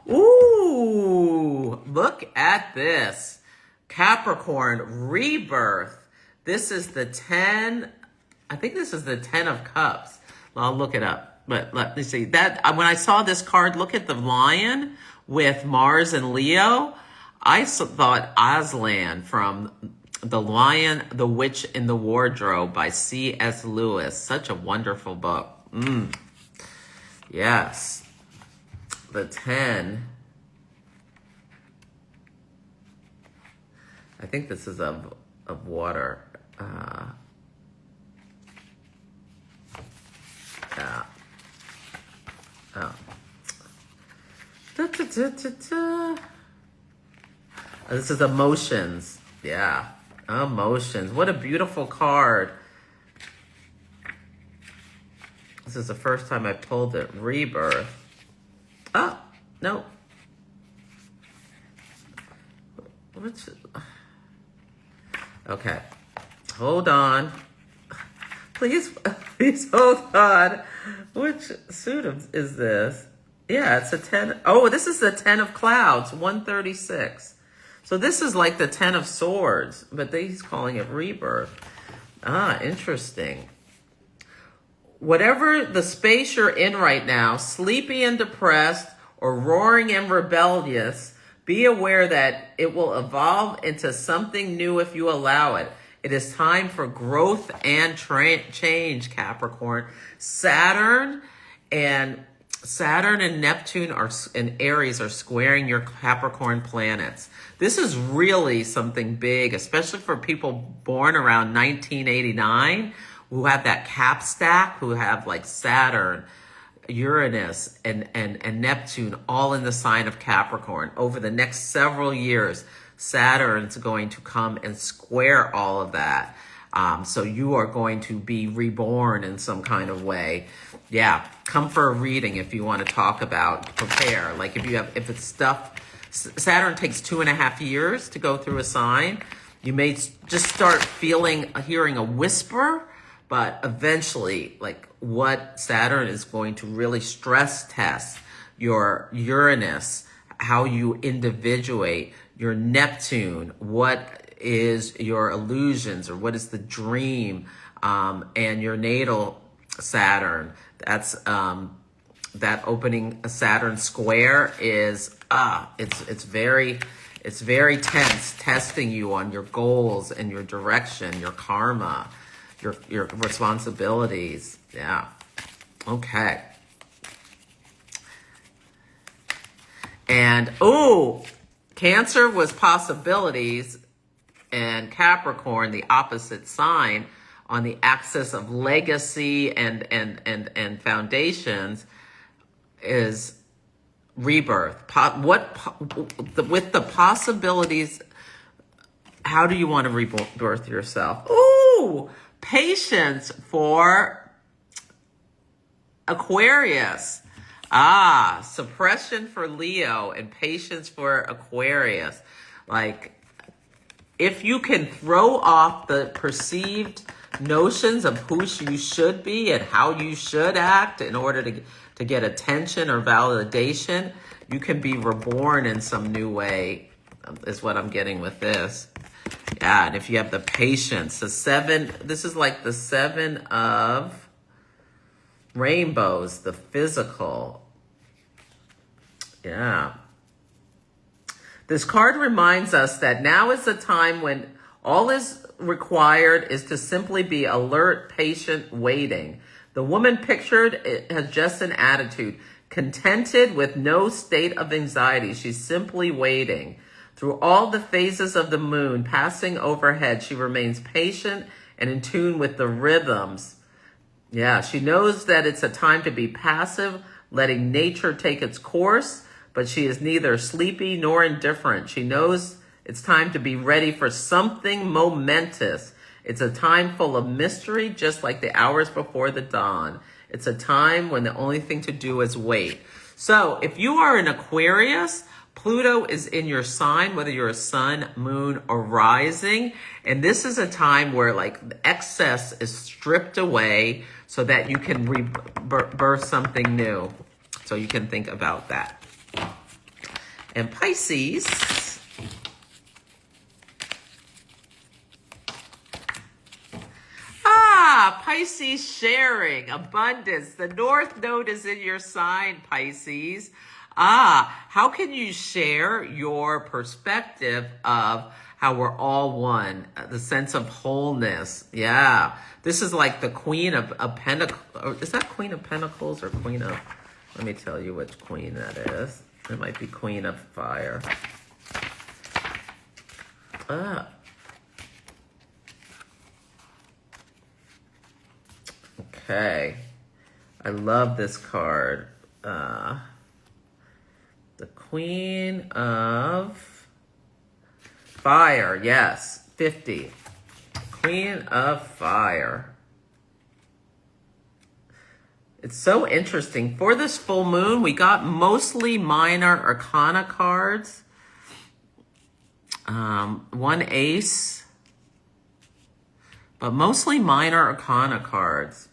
Ooh, look at this. Capricorn, rebirth. This is the 10, I think this is the 10 of cups. I'll look it up. But let me see. That when I saw this card, look at the lion with Mars and Leo. I thought Aslan from The Lion, the Witch in the Wardrobe by C.S. Lewis. Such a wonderful book. Yes. The 10. I think this is of water. Yeah. Oh. This is emotions. Yeah. Emotions. What a beautiful card. This is the first time I pulled it. Rebirth. Oh, no. Okay. Hold on. Please hold on. Which suit is this? Yeah, it's a 10. Oh, this is the 10 of clouds, 136. So this is like the 10 of swords, but he's calling it rebirth. Interesting. Whatever the space you're in right now, sleepy and depressed or roaring and rebellious, be aware that it will evolve into something new if you allow it. It is time for growth and change, Capricorn. Saturn and Neptune and Aries are squaring your Capricorn planets. This is really something big, especially for people born around 1989 who have that cap stack, who have like Saturn, Uranus, and Neptune all in the sign of Capricorn. Over the next several years, Saturn's going to come and square all of that. So you are going to be reborn in some kind of way. Yeah, come for a reading if you want to talk about, prepare. Like if it's stuff, Saturn takes 2.5 years to go through a sign. You may just start hearing a whisper, But eventually, like what Saturn is going to really stress test your Uranus, how you individuate, your Neptune, what is your illusions or what is the dream, and your natal Saturn. That's that opening Saturn square is it's very tense, testing you on your goals and your direction, your karma, your responsibilities. Yeah. Okay. And Cancer was possibilities, and Capricorn, the opposite sign, on the axis of legacy and foundations, is rebirth. With the possibilities, how do you want to rebirth yourself? Patience for Aquarius. Suppression for Leo and patience for Aquarius. Like, if you can throw off the perceived notions of who you should be and how you should act in order to get attention or validation, you can be reborn in some new way, is what I'm getting with this. Yeah, and if you have the patience, this is like the 7 of rainbows, the physical. Yeah. This card reminds us that now is the time when all is required is to simply be alert, patient, waiting. The woman pictured has just an attitude, contented with no state of anxiety. She's simply waiting. Through all the phases of the moon passing overhead, she remains patient and in tune with the rhythms. Yeah, she knows that it's a time to be passive, letting nature take its course, but she is neither sleepy nor indifferent. She knows it's time to be ready for something momentous. It's a time full of mystery, just like the hours before the dawn. It's a time when the only thing to do is wait. So if you are an Aquarius, Pluto is in your sign, whether you're a sun, moon, or rising. And this is a time where like the excess is stripped away so that you can rebirth something new. So you can think about that. And Pisces, Pisces sharing, abundance. The North Node is in your sign, Pisces. How can you share your perspective of how we're all one, the sense of wholeness? Yeah. This is like the Queen of Pentacles. Is that Queen of Pentacles or Queen of... Let me tell you which queen that is. It might be Queen of Fire. Okay. I love this card. The Queen of Fire. Yes. 50. Queen of Fire. It's so interesting. For this full moon, we got mostly minor arcana cards. One ace. But mostly minor arcana cards.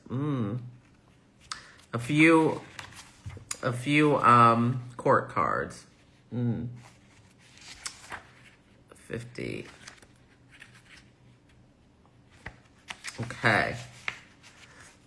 A few court cards. 50. Okay.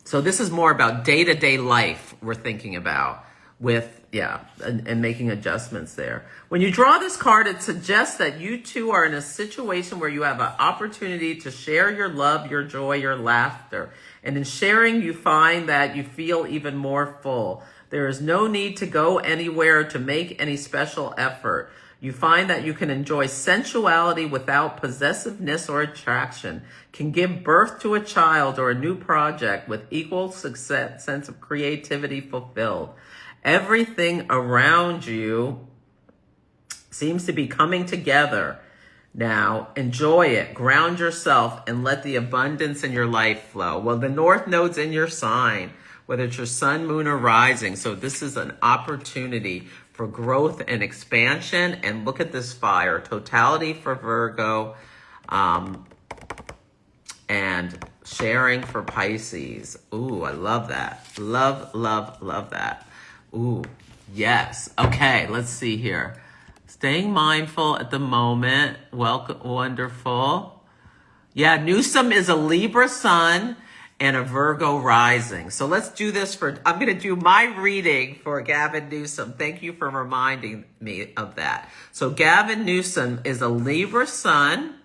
So this is more about day-to-day life we're thinking about with, and making adjustments there. When you draw this card, it suggests that you two are in a situation where you have an opportunity to share your love, your joy, your laughter. And in sharing, you find that you feel even more full. There is no need to go anywhere to make any special effort. You find that you can enjoy sensuality without possessiveness or attraction, can give birth to a child or a new project with equal success, sense of creativity fulfilled. Everything around you seems to be coming together. Now, enjoy it, ground yourself, and let the abundance in your life flow. Well, the North Node's in your sign, whether it's your sun, moon, or rising. So this is an opportunity for growth and expansion. And look at this fire. Totality for Virgo. And Sharing for Pisces. Ooh, I love that. Love, love, love that. Ooh, yes. Okay, let's see here. Staying mindful at the moment. Welcome, wonderful. Yeah, Newsom is a Libra sun and a Virgo rising. So let's do this I'm going to do my reading for Gavin Newsom. Thank you for reminding me of that. So Gavin Newsom is a Libra sun.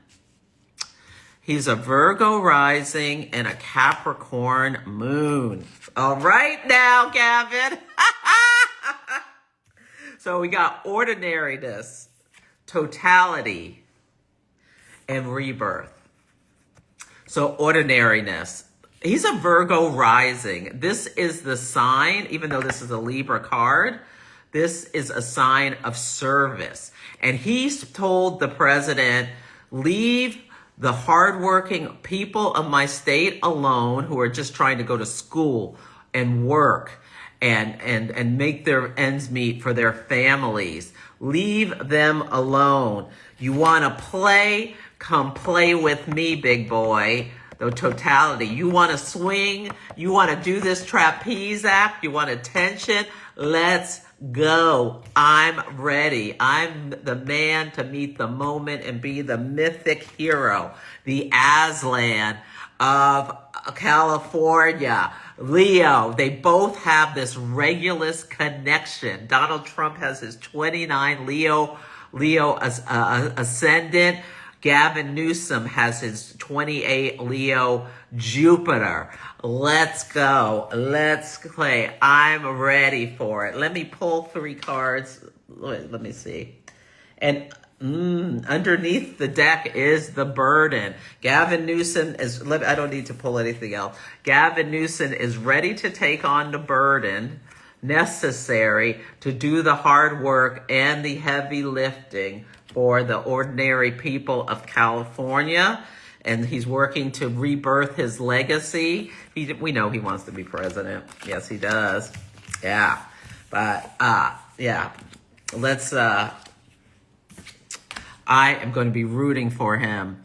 He's a Virgo rising and a Capricorn moon. All right now, Gavin. So we got ordinariness, totality, and rebirth. So ordinariness. He's a Virgo rising. This is the sign, even though this is a Libra card, this is a sign of service. And he's told the president, leave the hardworking people of my state alone who are just trying to go to school and work and make their ends meet for their families. Leave them alone. You want to play? Come play with me, big boy. The totality. You want to swing? You want to do this trapeze act? You want attention? Let's go. I'm ready. I'm the man to meet the moment and be the mythic hero, the Aslan of California. Leo, they both have this Regulus connection. Donald Trump has his 29 Leo ascendant. Gavin Newsom has his 28 Leo Jupiter. Let's go. Let's play. I'm ready for it. Let me pull 3 cards. Let me see. And underneath the deck is the burden. Gavin Newsom is, I don't need to pull anything else. Gavin Newsom is ready to take on the burden necessary to do the hard work and the heavy lifting for the ordinary people of California. And he's working to rebirth his legacy. We know he wants to be president. Yes, he does. Yeah. But, yeah. Let's, I am going to be rooting for him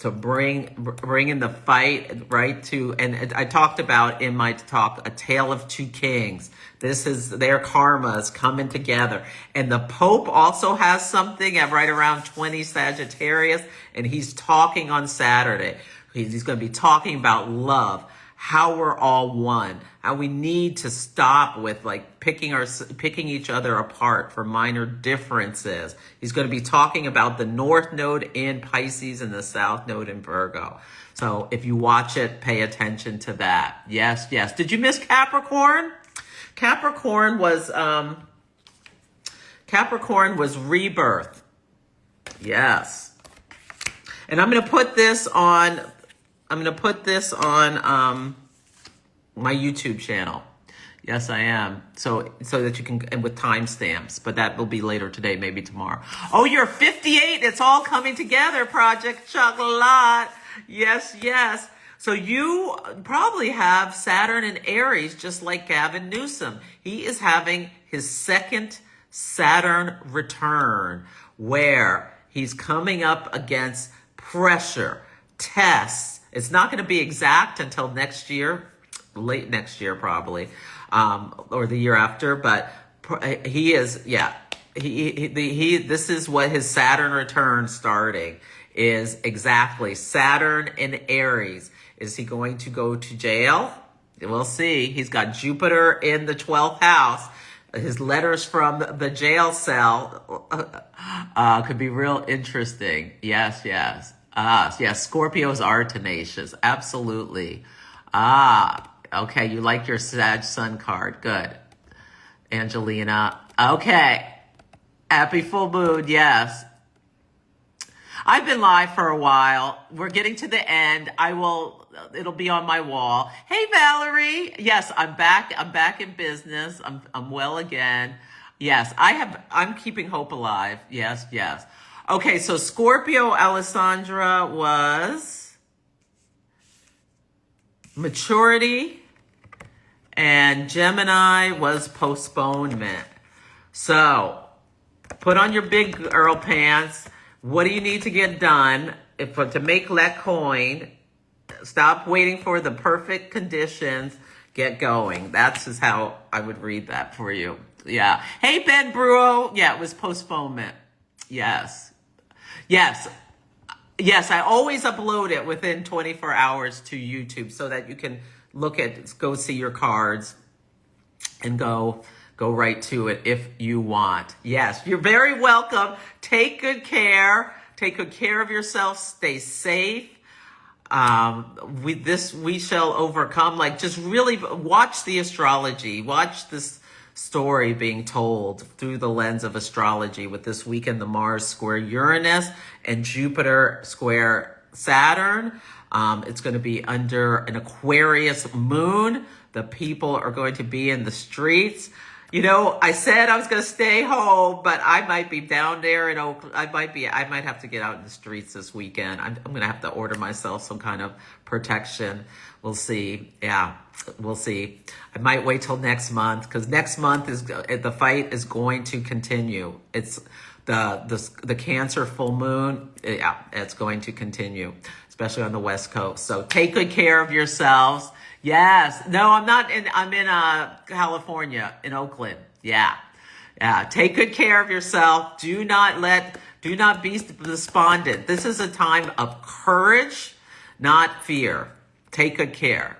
to bring in the fight right to, and I talked about in my talk, A Tale of Two Kings. This is their karmas coming together. And the Pope also has something at right around 20 Sagittarius, and he's talking on Saturday. He's going to be talking about love, how we're all one, how we need to stop with like picking each other apart for minor differences. He's going to be talking about the North Node in Pisces and the South Node in Virgo. So if you watch it, pay attention to that. Yes, yes. Did you miss Capricorn? Capricorn was rebirth. Yes. And I'm going to put this on my YouTube channel. Yes, I am. So that you can, and with timestamps, but that will be later today, maybe tomorrow. Oh, you're 58. It's all coming together, Project Chocolat. Yes, yes. So you probably have Saturn and Aries, just like Gavin Newsom. He is having his second Saturn return, where he's coming up against pressure, tests. It's not going to be exact until next year, late next year probably, or the year after. But he is, yeah. This is what his Saturn return starting is exactly. Saturn in Aries. Is he going to go to jail? We'll see. He's got Jupiter in the 12th house. His letters from the jail cell could be real interesting. Yes, yes. Yes, Scorpios are tenacious. Absolutely. Okay. You like your Sag Sun card. Good. Angelina. Okay. Happy full moon. Yes. I've been live for a while. We're getting to the end. It'll be on my wall. Hey, Valerie. Yes, I'm back. I'm back in business. I'm well again. Yes, I'm keeping hope alive. Yes, yes. Okay, so Scorpio Alessandra was maturity, and Gemini was postponement. So put on your big girl pants. What do you need to get done to make that coin? Stop waiting for the perfect conditions. Get going. That's just how I would read that for you. Yeah. Hey, Ben Bruo. Yeah, it was Postponement. Yes. Yes. Yes, I always upload it within 24 hours to YouTube so that you can go see your cards and go right to it if you want. Yes, you're very welcome. Take good care. Take good care of yourself. Stay safe. We shall overcome. Like, just really watch the astrology. Watch this story being told through the lens of astrology with this weekend, the Mars square Uranus and Jupiter square Saturn. It's going to be under an Aquarius moon. The people are going to be in the streets. You know, I said I was going to stay home, but I might be down there in Oakland. I might have to get out in the streets this weekend. I'm going to have to order myself some kind of protection. We'll see. Yeah, we'll see. I might wait till next month, because next month the fight is going to continue. It's the Cancer full moon. Yeah, it's going to continue, especially on the West Coast. So take good care of yourselves. Yes. No, I'm in California, in Oakland. Yeah. Yeah. Take good care of yourself. Do not be despondent. This is a time of courage, not fear. Take good care.